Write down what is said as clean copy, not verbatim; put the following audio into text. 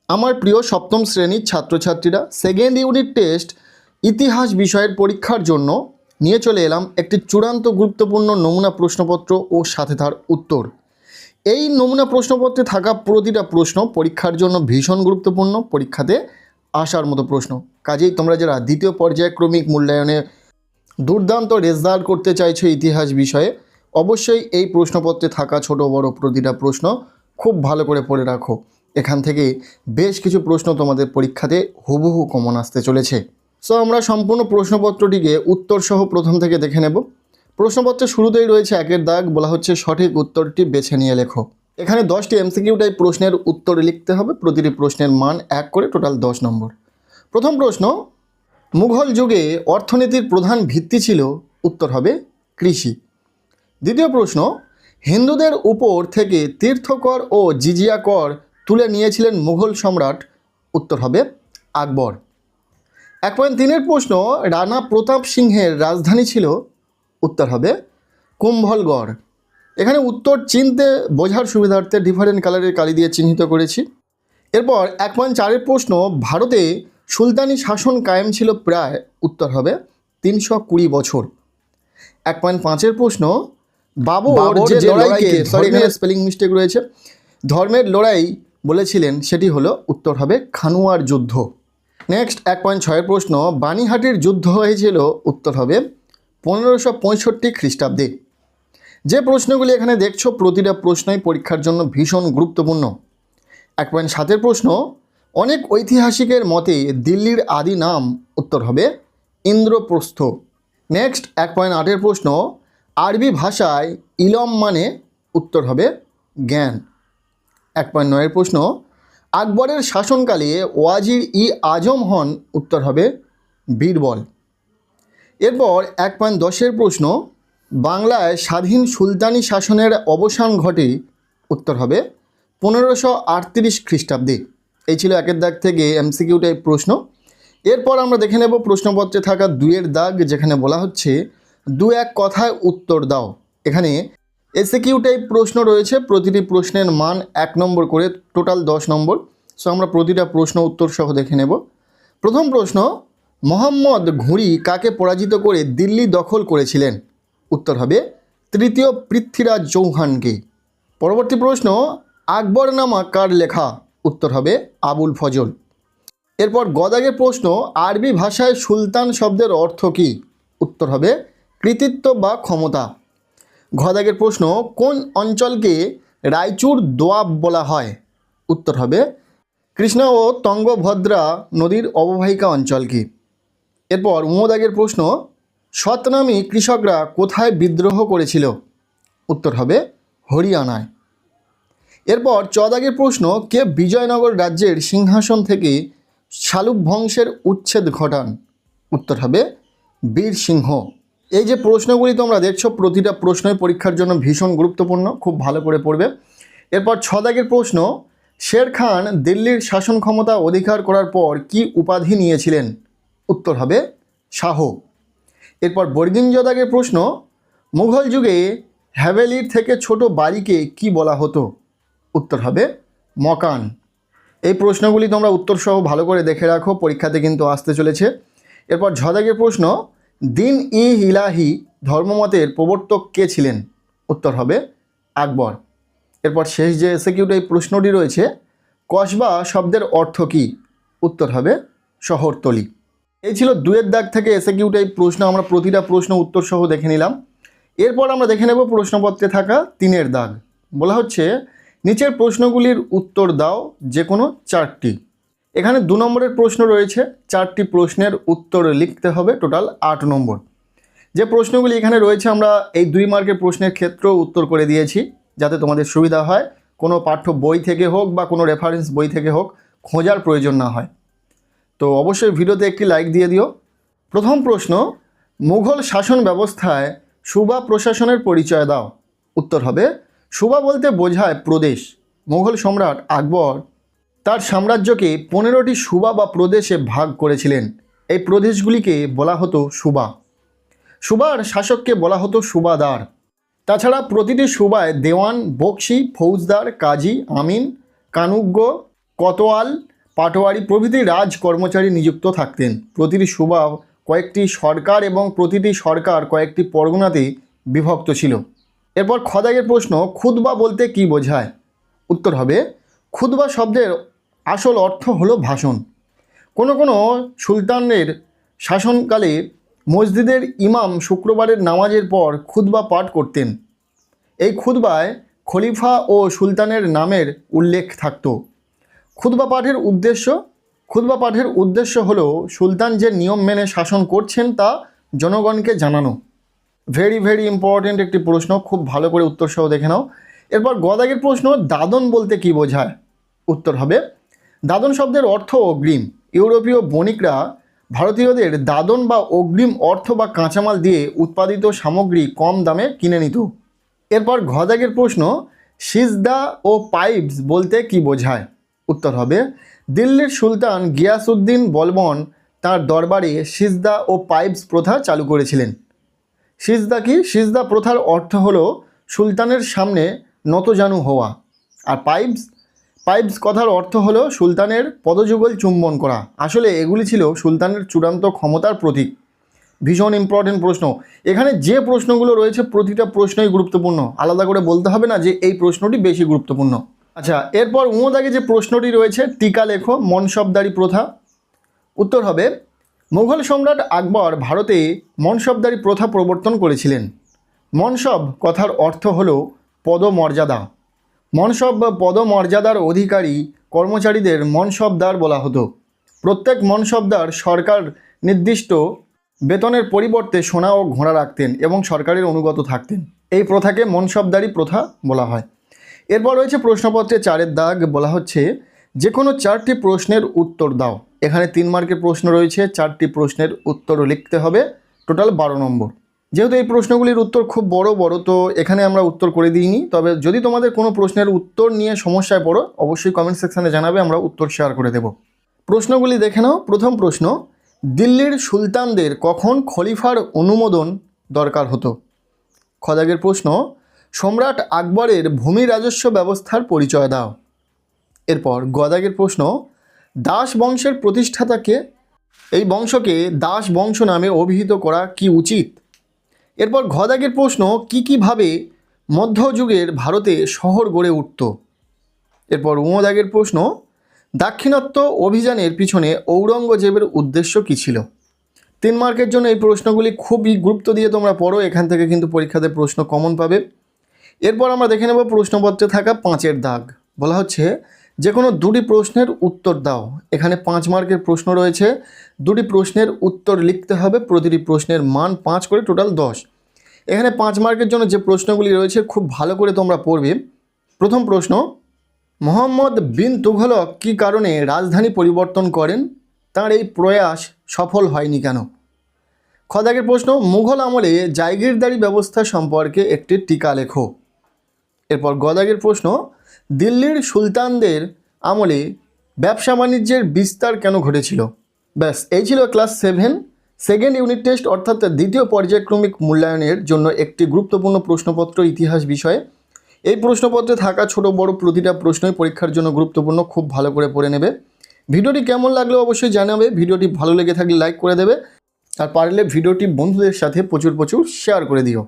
আমার প্রিয় সপ্তম শ্রেণীর ছাত্রছাত্রীরা, সেকেন্ড ইউনিট টেস্ট ইতিহাস বিষয়ের পরীক্ষার জন্য নিয়ে চলে এলাম একটি চূড়ান্ত গুরুত্বপূর্ণ নমুনা প্রশ্নপত্র ও সাথে তার উত্তর। এই নমুনা প্রশ্নপত্রে থাকা প্রতিটা প্রশ্ন পরীক্ষার জন্য ভীষণ গুরুত্বপূর্ণ, পরীক্ষাতে আসার মতো প্রশ্ন। কাজেই তোমরা যারা দ্বিতীয় পর্যায়ক্রমিক মূল্যায়নে দুর্দান্ত রেজাল্ট করতে চাইছো ইতিহাস বিষয়ে, অবশ্যই এই প্রশ্নপত্রে থাকা ছোট বড় প্রতিটা প্রশ্ন খুব ভালো করে পড়ে রাখো। এখান থেকে বেশ কিছু প্রশ্ন তোমাদের পরীক্ষাতে হুবহু কমন আসতে চলেছে। সো আমরা সম্পূর্ণ প্রশ্নপত্রটিকে উত্তরসহ প্রথম থেকে দেখে নেব। প্রশ্নপত্রের শুরুতেই রয়েছে একের দাগ, বলা হচ্ছে সঠিক উত্তরটি বেছে নিয়ে লেখো। এখানে 10টি এমসিকিউ টাইপ প্রশ্নের উত্তর লিখতে হবে, প্রতিটি প্রশ্নের মান 1 করে, টোটাল 10 নম্বর। প্রথম প্রশ্ন, মুঘল যুগে অর্থনীতির প্রধান ভিত্তি ছিল, উত্তর হবে কৃষি। দ্বিতীয় প্রশ্ন, হিন্দুদের উপর থেকে তীর্থকর ও জিজিয়া কর তুলে নিয়েছিলেন মুঘল সম্রাট, উত্তর হবে আকবর। 1.3-এর প্রশ্ন, রানা প্রতাপ সিংহের রাজধানী ছিল, উত্তর হবে কুম্ভলগড়। এখানে উত্তর চিনতে বোঝার সুবিধার্থে ডিফারেন্ট কালারের কালি দিয়ে চিহ্নিত করেছি। এরপর 1.4-এর প্রশ্ন, ভারতে সুলতানি শাসন কায়েম ছিল প্রায়, উত্তর হবে 320 বছর। 1.5-এর প্রশ্ন, বাবর যে লড়াইকে, এখানে স্পেলিং মিস্টেক রয়েছে, ধর্মের লড়াই বলেছিলেন, সেটি হলো, উত্তর হবে খানুয়ার যুদ্ধ। নেক্সট 1.6-এর প্রশ্ন, বানিহাটের যুদ্ধ হয়েছিল, উত্তর হবে 1565 খ্রিস্টাব্দে। যে প্রশ্নগুলি এখানে দেখছো প্রতিটা প্রশ্নই পরীক্ষার জন্য ভীষণ গুরুত্বপূর্ণ। 1.7-এর প্রশ্ন, অনেক ঐতিহাসিকের মতে দিল্লির আদি নাম, উত্তর হবে ইন্দ্রপ্রস্থ। নেক্সট 1.8-এর প্রশ্ন, আরবি ভাষায় ইলম মানে, উত্তর হবে জ্ঞান। 1.9-এর প্রশ্ন, আকবরের শাসনকালে ওয়াজির ই আজম হন, উত্তর হবে বীরবল। এরপর 1.10-এর প্রশ্ন, বাংলায় স্বাধীন সুলতানি শাসনের অবসান ঘটে, উত্তর হবে 1538 খ্রিস্টাব্দে। এই ছিল একের দাগ থেকে এমসিকিউ টাইপ প্রশ্ন। এরপর আমরা দেখে নেব প্রশ্নপত্রে থাকা 2-এর দাগ, যেখানে বলা হচ্ছে 2-1 কথায় উত্তর দাও। এখানে এসিকিউ টাইপ প্রশ্ন রয়েছে, প্রতিটি প্রশ্নের মান 1 নম্বর করে, টোটাল 10 নম্বর। সো আমরা প্রতিটা প্রশ্ন উত্তর সহ দেখে নেব। প্রথম প্রশ্ন, মোহাম্মদ ঘুরি কাকে পরাজিত করে দিল্লি দখল করেছিলেন, উত্তর হবে তৃতীয় পৃথ্বীরাজ চৌহানকে। পরবর্তী প্রশ্ন, আকবরনামা কার লেখা, উত্তর হবে আবুল ফজল। এরপর গদাগের প্রশ্ন, আরবি ভাষায় সুলতান শব্দের অর্থ কী, উত্তর হবে কৃতিত্ব বা ক্ষমতা। ঘদাগের প্রশ্ন, কোন অঞ্চলকে রায়চুর দোয়াব বলা হয়, উত্তর হবে কৃষ্ণা ও তঙ্গভদ্রা নদীর অববাহিকা অঞ্চলকে। এরপর উমদাগের প্রশ্ন, সতনামী কৃষকরা কোথায় বিদ্রোহ করেছিল, উত্তর হবে হরিয়ানায়। এরপর চদাগের প্রশ্ন, কে বিজয়নগর রাজ্যের সিংহাসন থেকে শালুক বংশের উচ্ছেদ ঘটান, উত্তর হবে বীর সিংহ। এই যে প্রশ্নগুলি তোমরা দেখছো প্রতিটা প্রশ্নই পরীক্ষার জন্য ভীষণ গুরুত্বপূর্ণ, খুব ভালো করে পড়বে। এরপর 6 দাগের প্রশ্ন, শের খান দিল্লির শাসন ক্ষমতা অধিকার করার পর কি উপাধি নিয়েছিলেন, উত্তর হবে শাহ। এরপর বর্গিঞ্জ দাগের প্রশ্ন, মুঘল যুগে হ্যাভেলির থেকে ছোট বাড়িকে কি বলা হতো, উত্তর হবে মকান। এই প্রশ্নগুলি তোমরা উত্তর সহ ভালো করে দেখে রাখো, পরীক্ষাতে কিন্তু আসতে চলেছে। এরপর 6 দাগের প্রশ্ন, দিন ই ইলাহি ধর্মমতের প্রবর্তক কে ছিলেন, উত্তর হবে আকবর। এরপর শেষ যে এসিকিউটা এই প্রশ্নটি রয়েছে, কসবা শব্দের অর্থ কী, উত্তর হবে শহরতলি। এই ছিল 2-এর দাগ থেকে এসিকিউটা এই প্রশ্ন, আমরা প্রতিটা প্রশ্ন উত্তর সহ দেখে নিলাম। এরপর আমরা দেখে নেব প্রশ্নপত্রে থাকা 3-এর দাগ, বলা হচ্ছে নিচের প্রশ্নগুলির উত্তর দাও যে কোনো 4টি। এখানে 2 নম্বরের প্রশ্ন রয়েছে, 4টি প্রশ্নের উত্তর লিখতে হবে, টোটাল 8 নম্বর। যে প্রশ্নগুলি এখানে রয়েছে আমরা এই 2 মার্কের প্রশ্নের ক্ষেত্রেও উত্তর করে দিয়েছি, যাতে তোমাদের সুবিধা হয়, কোনো পাঠ্য বই থেকে হোক বা কোনো রেফারেন্স বই থেকে হোক খোঁজার প্রয়োজন না হয়। তো অবশ্যই ভিডিওতে একটি লাইক দিয়ে দিও। প্রথম প্রশ্ন, মুঘল শাসন ব্যবস্থায় সুবা প্রশাসনের পরিচয় দাও, উত্তর হবে সুবা বলতে বোঝায় প্রদেশ। মুঘল সম্রাট আকবর তার সাম্রাজ্যকে 15টি সুবা বা প্রদেশে ভাগ করেছিলেন। এই প্রদেশগুলিকে বলা হতো সুবা। সুবার শাসককে বলা হতো সুবাদার। তাছাড়া প্রতিটি সুবায় দেওয়ান, বক্সি, ফৌজদার, কাজী, আমিন, কানুগ্য, কোতোয়াল, পাটোয়ারি প্রভৃতি রাজ কর্মচারী নিযুক্ত থাকতেন। প্রতিটি সুবা কয়েকটি সরকার এবং প্রতিটি সরকার কয়েকটি পরগনাতে বিভক্ত ছিল। এরপর খদাগের প্রশ্ন, খুতবা বলতে কি বোঝায়? উত্তর হবে, খুতবা শব্দের আসল অর্থ হলো ভাষণ। কোনো কোনো সুলতানের শাসনকালে মসজিদের ইমাম শুক্রবারের নামাজের পর খুতবা পাঠ করতেন। এই খুতবায় খলিফা ও সুলতানের নামের উল্লেখ থাকত। খুতবা পাঠের উদ্দেশ্য হলো সুলতান যে নিয়ম মেনে শাসন করছেন তা জনগণকে জানানো। ভেরি ইম্পর্টেন্ট একটি প্রশ্ন, খুব ভালো করে উত্তর সহ দেখে নাও। এরপর গদাগের প্রশ্ন, দাদন বলতে কি বোঝায়? উত্তর হবে, দাদন শব্দের অর্থ অগ্রিম। ইউরোপীয় বণিকরা ভারতীয়দের দাদন বা অগ্রিম অর্থ বা কাঁচামাল দিয়ে উৎপাদিত সামগ্রী কম দামে কিনে নিত। এরপর ঘদাগের প্রশ্ন, সিজদা ও পাইপস বলতে কি বোঝায়? উত্তর হবে, দিল্লির সুলতান গিয়াসউদ্দিন বলবন তার দরবারে সিজদা ও পাইপস প্রথা চালু করেছিলেন। সিজদা কি? সিজদা প্রথার অর্থ হলো সুলতানের সামনে নতজানু হওয়া। আর পাইপস কথার অর্থ হলো সুলতানের পদযুগল চুম্বন করা। আসলে এগুলি ছিল সুলতানের চূড়ান্ত ক্ষমতার প্রতীক। ভীষণ ইম্পর্টেন্ট প্রশ্ন। এখানে যে প্রশ্নগুলো রয়েছে প্রতিটা প্রশ্নই গুরুত্বপূর্ণ, আলাদা করে বলতে হবে না যে এই প্রশ্নটি বেশি গুরুত্বপূর্ণ। আচ্ছা, এরপর দাগে যে প্রশ্নটি রয়েছে, টিকা লেখো, মনসবদারি প্রথা। উত্তর হবে, মুঘল সম্রাট আকবর ভারতে মনসবদারি প্রথা প্রবর্তন করেছিলেন। মনসব কথার অর্থ হলো পদমর্যাদা। মনসব বা পদমর্যাদার অধিকারী কর্মচারীদের মনসবদার বলা হতো। প্রত্যেক মনসবদার সরকার নির্দিষ্ট বেতনের পরিবর্তে সোনা ও ঘোড়া রাখতেন এবং সরকারের অনুগত থাকতেন। এই প্রথাকে মনসবদারি প্রথা বলা হয়। এরপর রয়েছে প্রশ্নপত্রে 4-এর দাগ, বলা হচ্ছে যে কোনো 4টি প্রশ্নের উত্তর দাও। এখানে 3 মার্কের প্রশ্ন রয়েছে, 4টি প্রশ্নের উত্তর লিখতে হবে, টোটাল 12 নম্বর। যেহেতু এই প্রশ্নগুলির উত্তর খুব বড় তো এখানে আমরা উত্তর করে দিইনি। তবে যদি তোমাদের কোনো প্রশ্নের উত্তর নিয়ে সমস্যায় পড়ো অবশ্যই কমেন্ট সেকশানে জানাবে, আমরা উত্তর শেয়ার করে দেব। প্রশ্নগুলি দেখে নাও। প্রথম প্রশ্ন, দিল্লির সুলতানদের কখন খলিফার অনুমোদন দরকার হতো? খদাগের প্রশ্ন, সম্রাট আকবরের ভূমি রাজস্ব ব্যবস্থার পরিচয় দাও। এরপর গদাগের প্রশ্ন, দাস বংশের প্রতিষ্ঠাতাকে? এই বংশকে দাস বংশ নামে অভিহিত করা কি উচিত? এরপর ঘদাগের প্রশ্ন, কীভাবে মধ্যযুগের ভারতে শহর গড়ে উঠত? এরপর দাগের প্রশ্ন, দাক্ষিণাত্য অভিযানের পিছনে ঔরঙ্গজেবের উদ্দেশ্য কী ছিল? 3 মার্কের জন্য এই প্রশ্নগুলি খুবই গুরুত্ব দিয়ে তোমরা পড়ো, এখান থেকে কিন্তু পরীক্ষাতে প্রশ্ন কমন পাবে। এরপর আমরা দেখে নেব প্রশ্নপত্রে থাকা 5-এর দাগ, বলা হচ্ছে যে কোনো 2টি প্রশ্নের উত্তর দাও। এখানে 5 মার্কের প্রশ্ন রয়েছে, 2টি প্রশ্নের উত্তর লিখতে হবে, প্রতিটি প্রশ্নের মান 5 করে, টোটাল 10। এখানে 5 মার্কের জন্য যে প্রশ্নগুলি রয়েছে খুব ভালো করে তোমরা পড়বে। প্রথম প্রশ্ন, মোহাম্মদ বিন তুঘলক কী কারণে রাজধানী পরিবর্তন করেন? তার এই প্রয়াস সফল হয়নি কেন? খদাগের প্রশ্ন, মুঘল আমলে জায়গিরদারি ব্যবস্থা সম্পর্কে একটি টিকা লেখো। এরপর গদাগের প্রশ্ন, দিল্লির সুলতানদের আমলে ব্যবসা বাণিজ্যের বিস্তার কেন ঘটেছিল? ব্যাস, এই ছিল ক্লাস 7 সেকেন্ড ইউনিট টেস্ট অর্থাৎ দ্বিতীয় পর্যায়ক্রমিক মূল্যায়নের জন্য একটি গুরুত্বপূর্ণ প্রশ্নপত্র ইতিহাস বিষয়ে। এই প্রশ্নপত্রে থাকা ছোট বড় প্রতিটা প্রশ্নই পরীক্ষার জন্য গুরুত্বপূর্ণ, খুব ভালো করে পড়ে নেবে। ভিডিওটি কেমন লাগলো অবশ্যই জানাবে, ভিডিওটি ভালো লেগে থাকলে লাইক করে দেবে, আর পারলে ভিডিওটি বন্ধুদের সাথে প্রচুর শেয়ার করে দিও।